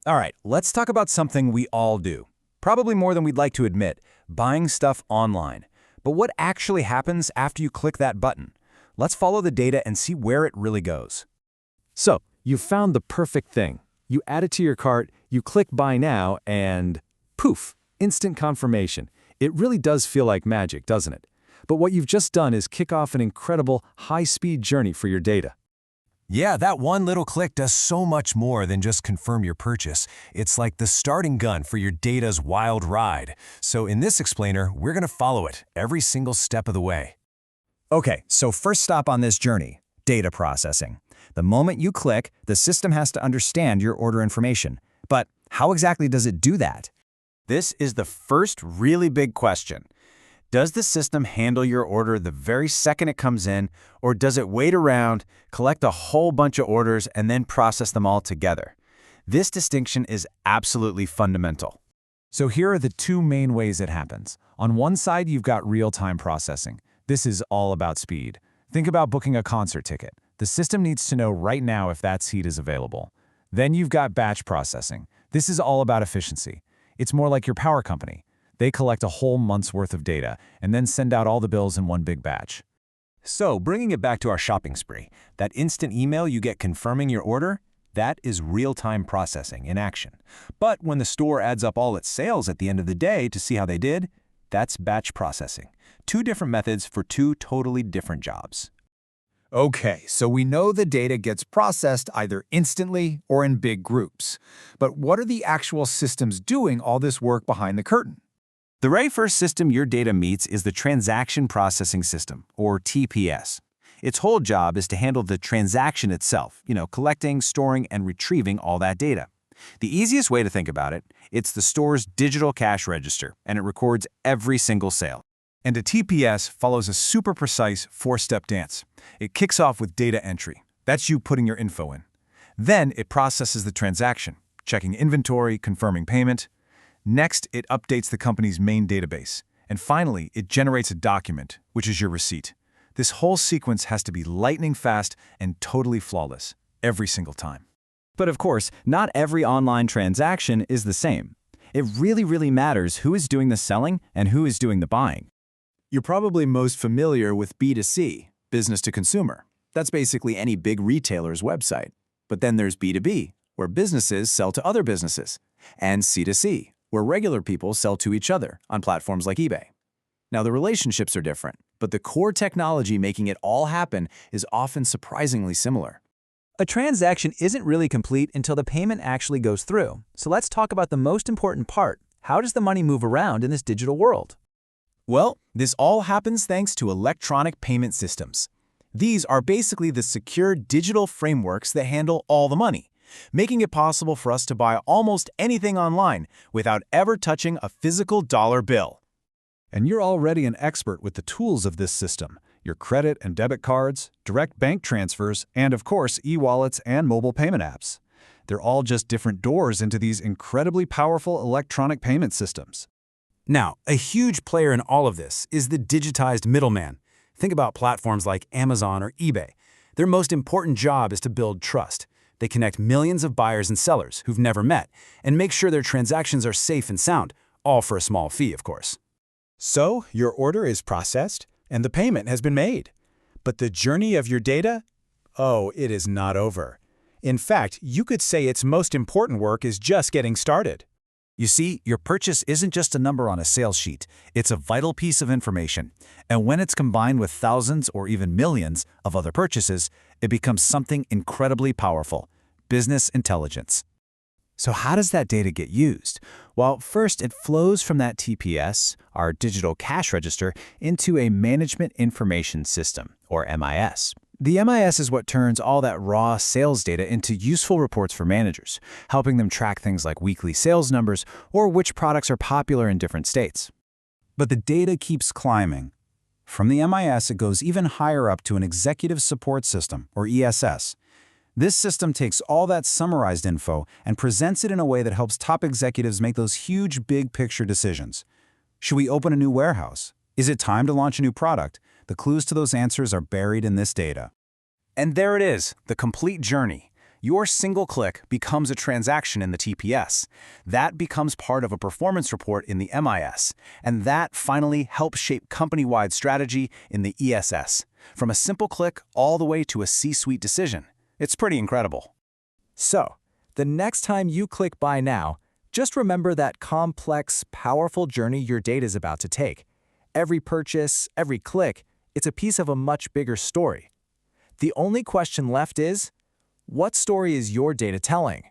All right, let's talk about something we all do. Probably more than we'd like to admit, buying stuff online. But what actually happens after you click that button? Let's follow the data and see where it really goes. So, you found the perfect thing. You add it to your cart, you click Buy Now, and poof, instant confirmation. It really does feel like magic, doesn't it? But what you've just done is kick off an incredible, high-speed journey for your data. Yeah, that one little click does so much more than just confirm your purchase. It's like the starting gun for your data's wild ride. So in this explainer, we're going to follow it every single step of the way. Okay, so first stop on this journey, data processing. The moment you click, the system has to understand your order information. But how exactly does it do that? This is the first really big question. Does the system handle your order the very second it comes in, or does it wait around, collect a whole bunch of orders, and then process them all together? This distinction is absolutely fundamental. So here are the two main ways it happens. On one side, you've got real-time processing. This is all about speed. Think about booking a concert ticket. The system needs to know right now if that seat is available. Then you've got batch processing. This is all about efficiency. It's more like your power company. They collect a whole month's worth of data and then send out all the bills in one big batch. So, bringing it back to our shopping spree, that instant email you get confirming your order, that is real-time processing in action. But when the store adds up all its sales at the end of the day to see how they did, that's batch processing. Two different methods for two totally different jobs. Okay, so we know the data gets processed either instantly or in big groups. But what are the actual systems doing all this work behind the curtain? The very first system your data meets is the Transaction Processing System, or TPS. Its whole job is to handle the transaction itself, collecting, storing, and retrieving all that data. The easiest way to think about it, it's the store's digital cash register, and it records every single sale. And a TPS follows a super precise four-step dance. It kicks off with data entry. That's you putting your info in. Then it processes the transaction, checking inventory, confirming payment. Next, it updates the company's main database. And finally, it generates a document, which is your receipt. This whole sequence has to be lightning fast and totally flawless, every single time. But of course, not every online transaction is the same. It really matters who is doing the selling and who is doing the buying. You're probably most familiar with B2C, business to consumer. That's basically any big retailer's website. But then there's B2B, where businesses sell to other businesses, and C2C, where regular people sell to each other on platforms like eBay. Now, the relationships are different, but the core technology making it all happen is often surprisingly similar. A transaction isn't really complete until the payment actually goes through. So let's talk about the most important part. How does the money move around in this digital world? Well, this all happens thanks to electronic payment systems. These are basically the secure digital frameworks that handle all the money, making it possible for us to buy almost anything online without ever touching a physical dollar bill. And you're already an expert with the tools of this system, your credit and debit cards, direct bank transfers, and of course, e-wallets and mobile payment apps. They're all just different doors into these incredibly powerful electronic payment systems. Now, a huge player in all of this is the digitized middleman. Think about platforms like Amazon or eBay. Their most important job is to build trust. They connect millions of buyers and sellers who've never met and make sure their transactions are safe and sound, all for a small fee, of course. So, your order is processed and the payment has been made. But the journey of your data? Oh, it is not over. In fact, you could say its most important work is just getting started. You see, your purchase isn't just a number on a sales sheet. It's a vital piece of information. And when it's combined with thousands or even millions of other purchases, it becomes something incredibly powerful: business intelligence. So how does that data get used? Well, first it flows from that TPS, our digital cash register, into a management information system, or MIS. The MIS is what turns all that raw sales data into useful reports for managers, helping them track things like weekly sales numbers or which products are popular in different states. But the data keeps climbing. From the MIS, it goes even higher up to an executive support system, or ESS. This system takes all that summarized info and presents it in a way that helps top executives make those huge big-picture decisions. Should we open a new warehouse? Is it time to launch a new product? The clues to those answers are buried in this data. And there it is, the complete journey. Your single click becomes a transaction in the TPS. That becomes part of a performance report in the MIS. And that finally helps shape company-wide strategy in the ESS. From a simple click all the way to a C-suite decision. It's pretty incredible. So, the next time you click Buy Now, just remember that complex, powerful journey your data is about to take. Every purchase, every click, it's a piece of a much bigger story. The only question left is, what story is your data telling?